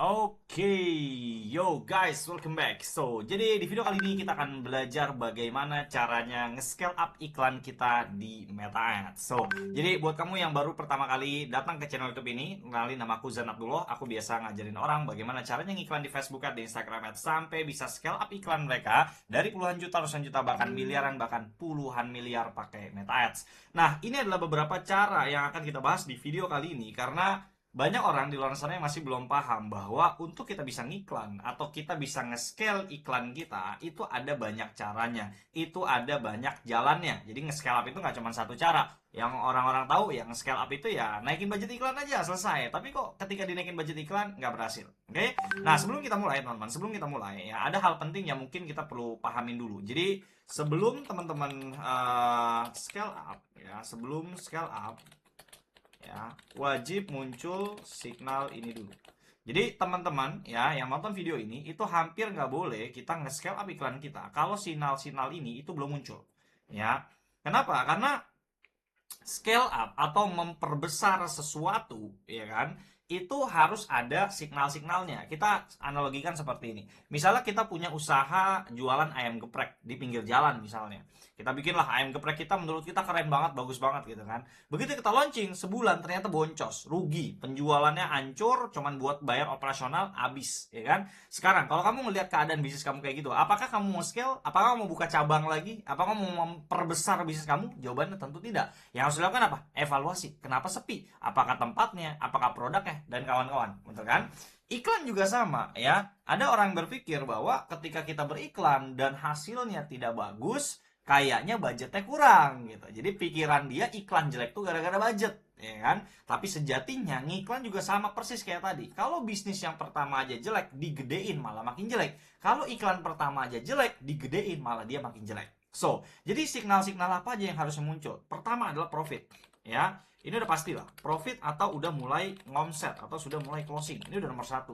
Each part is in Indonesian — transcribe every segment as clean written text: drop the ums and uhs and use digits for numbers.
Oke, yo guys, welcome back. Jadi di video kali ini kita akan belajar bagaimana caranya nge-scale up iklan kita di Meta Ads. Jadi buat kamu yang baru pertama kali datang ke channel YouTube ini, kenalin nama aku Zan Abdullah. Aku biasa ngajarin orang bagaimana caranya ngiklan di Facebook Ads, di Instagram Ads, sampai bisa scale up iklan mereka dari puluhan juta, ratusan juta, bahkan miliaran, bahkan puluhan miliar pakai Meta Ads. Nah, ini adalah beberapa cara yang akan kita bahas di video kali ini karena banyak orang di luar sana yang masih belum paham bahwa untuk kita bisa ngiklan atau kita bisa nge-scale iklan kita itu ada banyak caranya, itu ada banyak jalannya. Jadi nge-scale up itu nggak cuma satu cara. Yang orang-orang tahu yang nge-scale up itu ya naikin budget iklan aja selesai. Tapi kok ketika dinaikin budget iklan nggak berhasil. Oke? Nah, sebelum kita mulai teman-teman, sebelum kita mulai ya ada hal penting yang mungkin kita perlu pahamin dulu. Jadi sebelum teman-teman scale up ya, sebelum scale up ya, wajib muncul signal ini dulu. Jadi teman-teman ya yang nonton video ini itu hampir nggak boleh kita nge-scale up iklan kita kalau sinyal-sinyal ini itu belum muncul. Ya, kenapa? Karena scale up atau memperbesar sesuatu, ya kan? Itu harus ada signal-signalnya. Kita analogikan seperti ini. Misalnya kita punya usaha jualan ayam geprek di pinggir jalan misalnya. Kita bikinlah ayam geprek kita menurut kita keren banget, bagus banget gitu kan. Begitu kita launching sebulan ternyata boncos, rugi, penjualannya hancur, cuman buat bayar operasional habis, ya kan? Sekarang kalau kamu ngelihat keadaan bisnis kamu kayak gitu, apakah kamu mau scale? Apakah kamu mau buka cabang lagi? Apakah kamu mau memperbesar bisnis kamu? Jawabannya tentu tidak. Yang harus dilakukan apa? Evaluasi. Kenapa sepi? Apakah tempatnya? Apakah produknya? Dan kawan-kawan. Betul kan? Iklan juga sama ya. Ada orang berpikir bahwa ketika kita beriklan dan hasilnya tidak bagus, kayaknya budgetnya kurang gitu. Jadi pikiran dia iklan jelek tuh gara-gara budget, ya kan? Tapi sejatinya ngiklan juga sama persis kayak tadi. Kalau bisnis yang pertama aja jelek, digedein malah makin jelek. Kalau iklan pertama aja jelek, digedein malah dia makin jelek. Jadi signal-signal apa aja yang harus muncul? Pertama adalah profit, ya. Ini udah pastilah, profit atau udah mulai ngomset atau sudah mulai closing. Ini udah nomor satu,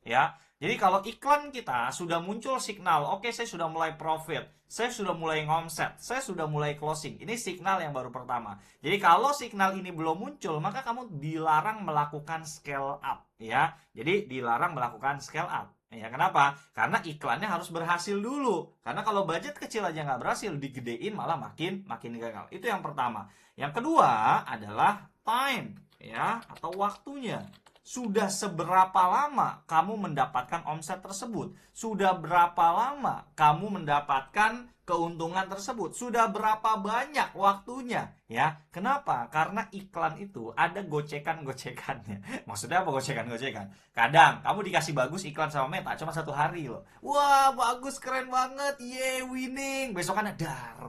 ya. Jadi kalau iklan kita sudah muncul signal, oke, saya sudah mulai profit, saya sudah mulai ngomset, saya sudah mulai closing. Ini signal yang baru pertama. Jadi kalau signal ini belum muncul, maka kamu dilarang melakukan scale up, ya. Jadi dilarang melakukan scale up. Ya, kenapa? Karena iklannya harus berhasil dulu. Karena kalau budget kecil aja nggak berhasil, digedein malah makin gagal. Itu yang pertama. Yang kedua adalah time, ya, atau waktunya. Sudah seberapa lama kamu mendapatkan omset tersebut? Sudah berapa lama kamu mendapatkan keuntungan tersebut? Sudah berapa banyak waktunya? Ya, kenapa? Karena iklan itu ada gocekan-gocekannya. Maksudnya apa gocekan-gocekan? Kadang kamu dikasih bagus iklan sama Meta cuma 1 hari loh. Wah, bagus, keren banget, ye, winning. Besokannya dar.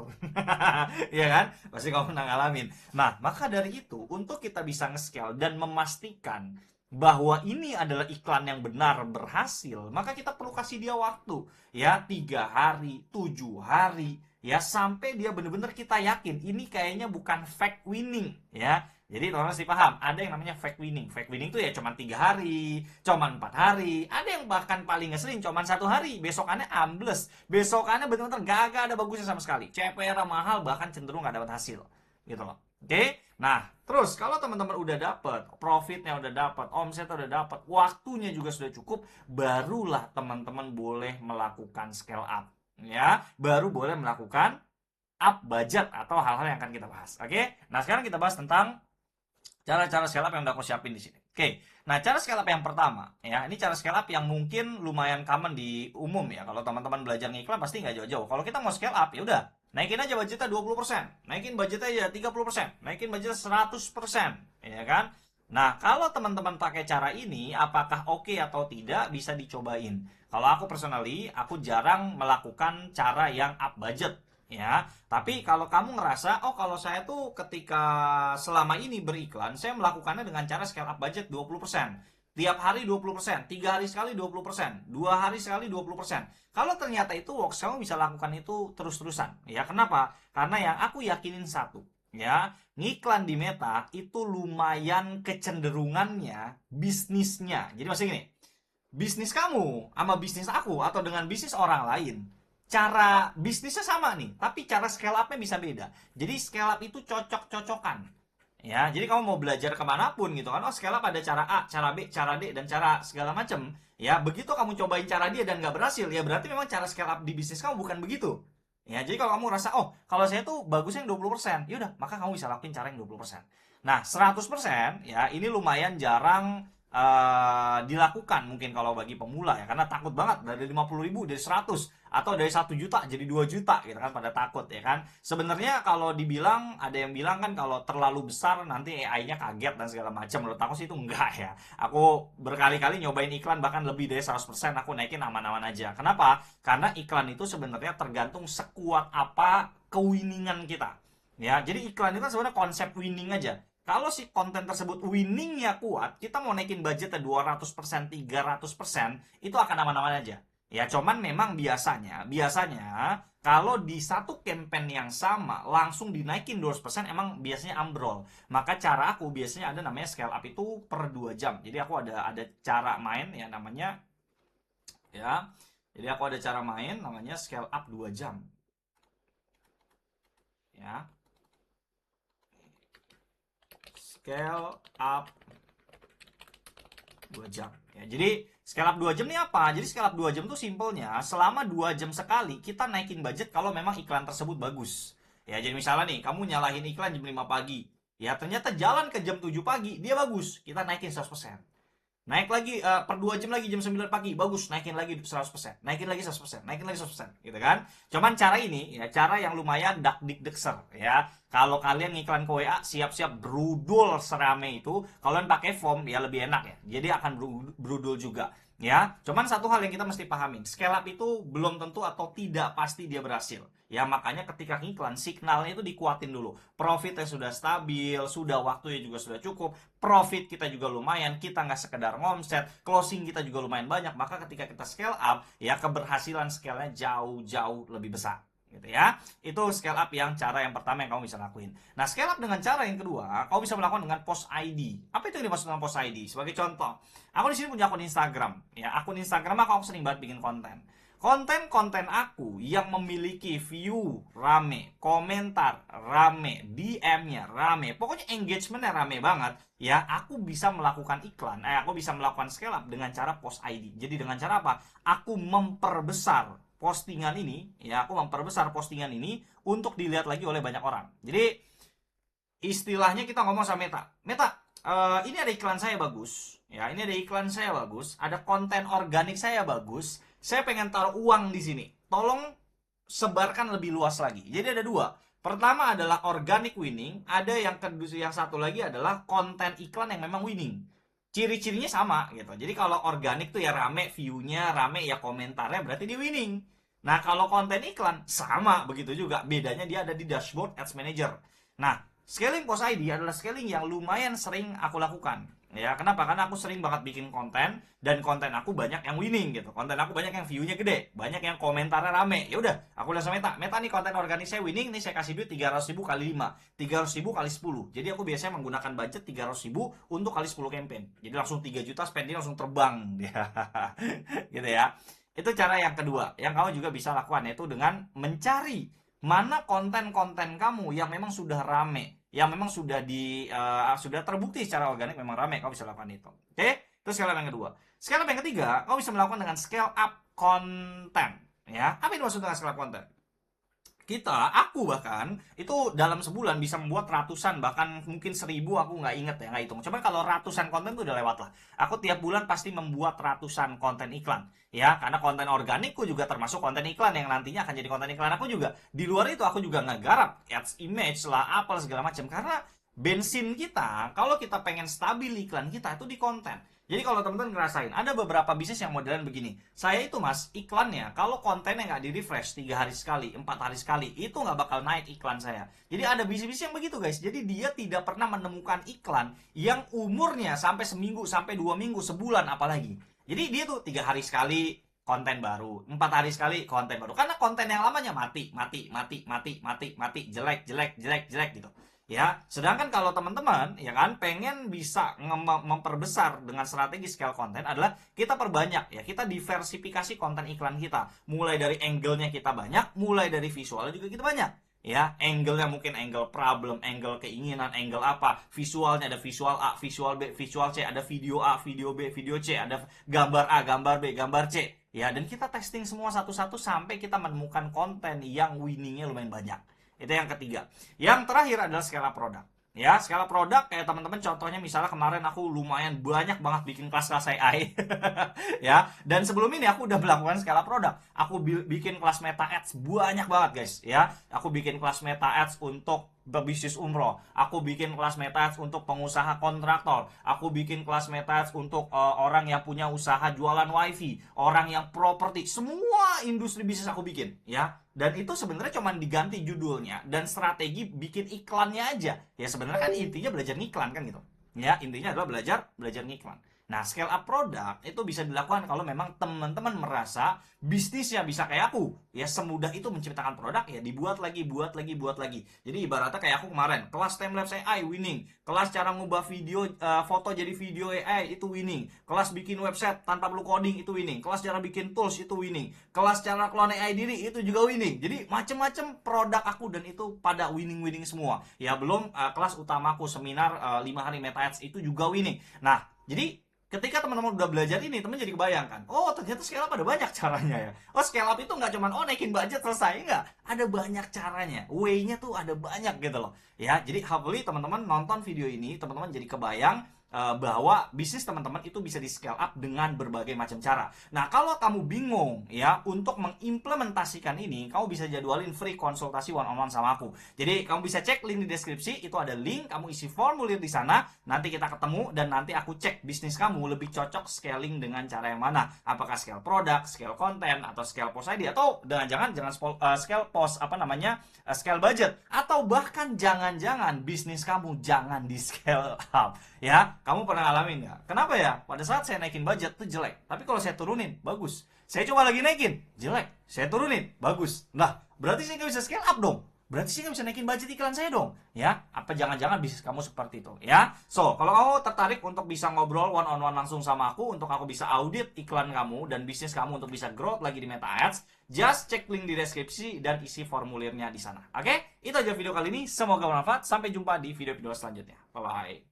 Iya kan? Pasti kamu pernah ngalamin. Nah, maka dari itu, untuk kita bisa nge-scale dan memastikan bahwa ini adalah iklan yang benar berhasil, maka kita perlu kasih dia waktu, ya, 3 hari, 7 hari, ya, sampai dia benar-benar kita yakin ini kayaknya bukan fake winning, ya. Jadi teman-teman mesti paham, ada yang namanya fake winning. Fake winning itu ya cuma 3 hari, cuma 4 hari, ada yang bahkan paling ngeselin cuma 1 hari, besokannya ambles, besokannya benar-benar gak ada bagusnya sama sekali, CPR mahal, bahkan cenderung gak dapat hasil, gitu loh. Oke, nah terus kalau teman-teman udah dapat profitnya, udah dapat omsetnya, udah dapat waktunya juga sudah cukup, barulah teman-teman boleh melakukan scale up, ya, baru boleh melakukan up budget atau hal-hal yang akan kita bahas. Oke, nah sekarang kita bahas tentang cara-cara scale up yang udah aku siapin di sini. Oke, nah cara scale up yang pertama, ya, ini cara scale up yang mungkin lumayan common di umum ya. Kalau teman-teman belajar ngiklan pasti nggak jauh-jauh. Kalau kita mau scale up, ya udah, naikin aja budgetnya 20%, naikin budgetnya aja 30%, naikin budgetnya 100%, ya kan? Nah, kalau teman-teman pakai cara ini, apakah oke atau tidak, bisa dicobain. Kalau aku personally, aku jarang melakukan cara yang up budget, ya. Tapi kalau kamu ngerasa, oh kalau saya tuh ketika selama ini beriklan, saya melakukannya dengan cara scale up budget 20%. Tiap hari 20%, 3 hari sekali 20%, 2 hari sekali 20%. Kalau ternyata itu works, kamu bisa lakukan itu terus-terusan. Ya, kenapa? Karena yang aku yakinin satu, ya, ngiklan di Meta itu lumayan kecenderungannya bisnisnya. Jadi maksudnya gini, bisnis kamu sama bisnis aku atau dengan bisnis orang lain, cara bisnisnya sama nih, tapi cara scale up-nya bisa beda. Jadi scale up itu cocok-cocokan. Ya, jadi kamu mau belajar kemanapun gitu kan, oh scale up ada cara A, cara B, cara D, dan cara segala macam. Ya, begitu kamu cobain cara dia dan nggak berhasil, ya berarti memang cara scale up di bisnis kamu bukan begitu. Ya, jadi kalau kamu rasa, oh kalau saya tuh bagusnya yang 20%, yaudah, maka kamu bisa lakuin cara yang 20%. Nah, 100%, ya ini lumayan jarang dilakukan mungkin kalau bagi pemula ya, karena takut banget dari 50.000 dari 100 atau dari 1 juta jadi 2 juta gitu kan, pada takut ya kan. Sebenarnya kalau dibilang, ada yang bilang kan kalau terlalu besar nanti AI-nya kaget dan segala macam. Menurut aku sih itu enggak ya. Aku berkali-kali nyobain iklan bahkan lebih dari 100% aku naikin aman-aman aja. Kenapa? Karena iklan itu sebenarnya tergantung sekuat apa kewinningan kita. Ya, jadi iklan itu kan sebenarnya konsep winning aja. Kalau si konten tersebut winningnya kuat, kita mau naikin budgetnya 200%, 300%, itu akan aman-aman aja. Ya, cuman memang biasanya kalau di satu campaign yang sama langsung dinaikin 200% emang biasanya ambrol. Maka cara aku biasanya ada namanya scale up itu per 2 jam. Jadi aku ada cara main ya namanya, ya. Jadi aku ada cara main namanya scale up 2 jam. Ya, scale up 2 jam. Ya, jadi scale up 2 jam ini apa? Jadi scale up 2 jam tuh simpelnya selama 2 jam sekali kita naikin budget kalau memang iklan tersebut bagus. Ya, jadi misalnya nih, kamu nyalahin iklan jam 5 pagi. Ya, ternyata jalan ke jam 7 pagi, dia bagus. Kita naikin 100%. Naik lagi per 2 jam lagi jam 9 pagi, bagus, naikin lagi 100%. Naikin lagi 100%, naikin lagi 100%, gitu kan. Cuman cara ini ya cara yang lumayan dak dik dekser ya. Kalau kalian ngiklan ke WA, siap-siap brudul serame itu. Kalian pakai form ya lebih enak ya. Jadi akan brudul juga. Ya, cuman satu hal yang kita mesti pahamin, scale up itu belum tentu atau tidak pasti dia berhasil. Ya, makanya ketika ngiklan, signalnya itu dikuatin dulu. Profitnya sudah stabil, sudah waktunya juga sudah cukup, profit kita juga lumayan, kita nggak sekedar ngomset, closing kita juga lumayan banyak, maka ketika kita scale up, ya keberhasilan scale-nya jauh-jauh lebih besar. Gitu ya. Itu scale up yang cara yang pertama yang kamu bisa lakuin. Nah, scale up dengan cara yang kedua, kamu bisa melakukan dengan post ID. Apa itu yang dimaksud dengan post ID? Sebagai contoh, aku di sini punya akun Instagram. Ya, akun Instagram aku sering banget bikin konten. Konten-konten aku yang memiliki view rame, komentar rame, DM-nya rame, pokoknya engagementnya rame banget, ya aku bisa melakukan iklan, aku bisa melakukan scale up dengan cara post ID. Jadi dengan cara apa? Aku memperbesar postingan ini, ya aku memperbesar postingan ini untuk dilihat lagi oleh banyak orang. Jadi istilahnya kita ngomong sama Meta, Meta, ini ada iklan saya bagus, ya ini ada iklan saya bagus, ada konten organik saya bagus, saya pengen taruh uang di sini, tolong sebarkan lebih luas lagi. Jadi ada dua. Pertama adalah organic winning, ada yang kedua, yang satu lagi adalah konten iklan yang memang winning. Ciri-cirinya sama gitu. Jadi kalau organik tuh ya rame view-nya, rame ya komentarnya, berarti dia winning. Nah, kalau konten iklan sama begitu juga. Bedanya dia ada di dashboard Ads Manager. Nah, scaling post ID adalah scaling yang lumayan sering aku lakukan. Ya, kenapa? Karena aku sering banget bikin konten dan konten aku banyak yang winning gitu. Konten aku banyak yang view-nya gede, banyak yang komentarnya rame. Ya udah, aku udah sama Meta. Meta nih konten organik saya winning, nih saya kasih duit 300.000 kali 5, 300.000 kali 10. Jadi aku biasanya menggunakan budget 300.000 untuk kali 10 campaign. Jadi langsung 3 juta spending langsung terbang dia. Gitu ya. Itu cara yang kedua yang kamu juga bisa lakukan, yaitu dengan mencari mana konten-konten kamu yang memang sudah rame, yang memang sudah terbukti secara organik memang rame, kamu bisa lakukan itu. Oke, itu scale up yang kedua. Scale up yang ketiga, kamu bisa melakukan dengan scale up konten. Ya, apa yang dimaksud dengan scale up konten? Aku bahkan itu dalam sebulan bisa membuat ratusan, bahkan mungkin 1.000, aku nggak inget ya, nggak hitung. Cuman kalau ratusan konten tuh udah lewat lah. Aku tiap bulan pasti membuat ratusan konten iklan, ya, karena konten organikku juga termasuk konten iklan yang nantinya akan jadi konten iklan aku juga. Di luar itu aku juga nggak garap ads image lah, apa segala macam, karena bensin kita kalau kita pengen stabil iklan kita itu di konten. Jadi kalau teman-teman ngerasain, ada beberapa bisnis yang modelan begini. Saya itu mas, iklannya, kalau kontennya nggak di-refresh 3 hari sekali, 4 hari sekali, itu nggak bakal naik iklan saya. Jadi ada bisnis-bisnis yang begitu guys. Jadi dia tidak pernah menemukan iklan yang umurnya sampai seminggu, sampai 2 minggu, sebulan apalagi. Jadi dia tuh 3 hari sekali konten baru, 4 hari sekali konten baru. Karena konten yang lamanya mati, mati, mati, mati, mati, mati, jelek, jelek, jelek, jelek gitu. Ya, sedangkan kalau teman-teman ya kan pengen bisa memperbesar dengan strategi scale konten adalah kita perbanyak ya, kita diversifikasi konten iklan kita. Mulai dari angle-nya kita banyak, mulai dari visualnya juga kita banyak. ya, angle-nya mungkin angle problem, angle keinginan, angle apa, visualnya ada visual A, visual B, visual C, ada video A, video B, video C, ada gambar A, gambar B, gambar C, ya, dan kita testing semua satu-satu sampai kita menemukan konten yang winningnya lumayan banyak. Itu yang ketiga. Yang terakhir adalah skala produk. Ya, skala produk kayak teman-teman contohnya misalnya kemarin aku lumayan banyak banget bikin kelas-kelas AI. Ya, dan sebelum ini aku udah melakukan skala produk. Aku bikin kelas Meta Ads banyak banget, guys, ya. Aku bikin kelas Meta Ads untuk berbisnis umroh. Aku bikin kelas Meta Ads untuk pengusaha kontraktor. Aku bikin kelas Meta Ads untuk orang yang punya usaha jualan wifi, orang yang properti. Semua industri bisnis aku bikin, ya. Dan itu sebenarnya cuma diganti judulnya dan strategi bikin iklannya aja. Ya sebenarnya kan intinya belajar ngiklan kan gitu. Ya, intinya adalah belajar ngiklan. Nah, scale up produk itu bisa dilakukan kalau memang teman-teman merasa bisnisnya bisa kayak aku. Ya, semudah itu menciptakan produk, ya dibuat lagi, buat lagi, buat lagi. Jadi ibaratnya kayak aku kemarin, kelas timelapse AI winning, kelas cara ngubah video foto jadi video AI itu winning, kelas bikin website tanpa perlu coding itu winning, kelas cara bikin tools itu winning, kelas cara clone AI diri itu juga winning. Jadi macem-macem produk aku dan itu pada winning-winning semua. Ya, belum kelas utamaku seminar 5 hari Meta Ads itu juga winning. Nah, jadi ketika teman-teman udah belajar ini, teman jadi kebayangkan, oh ternyata scale up ada banyak caranya ya. Oh, scale up itu nggak cuma oh naikin budget selesai, nggak. Ada banyak caranya, way-nya tuh ada banyak gitu loh. Ya, jadi hopefully teman-teman nonton video ini, teman-teman jadi kebayang bahwa bisnis teman-teman itu bisa di scale up dengan berbagai macam cara. Nah, kalau kamu bingung ya untuk mengimplementasikan ini, kamu bisa jadwalin free konsultasi one on one sama aku. Jadi kamu bisa cek link di deskripsi, itu ada link, kamu isi formulir di sana, nanti kita ketemu dan nanti aku cek bisnis kamu lebih cocok scaling dengan cara yang mana. Apakah scale produk, scale konten, atau scale post ID, atau jangan scale post scale budget, atau bahkan jangan-jangan bisnis kamu jangan di scale up. Ya, kamu pernah ngalamin nggak? Kenapa ya? Pada saat saya naikin budget tuh jelek, tapi kalau saya turunin, bagus. Saya coba lagi naikin, jelek. Saya turunin, bagus. Nah, berarti saya nggak bisa scale up dong. Berarti saya nggak bisa naikin budget iklan saya dong. Ya, apa jangan-jangan bisnis kamu seperti itu? Ya, so kalau kamu tertarik untuk bisa ngobrol one on one langsung sama aku, untuk aku bisa audit iklan kamu dan bisnis kamu untuk bisa growth lagi di Meta Ads, just cek link di deskripsi dan isi formulirnya di sana. Oke? Itu aja video kali ini. Semoga bermanfaat. Sampai jumpa di video-video selanjutnya. Bye bye.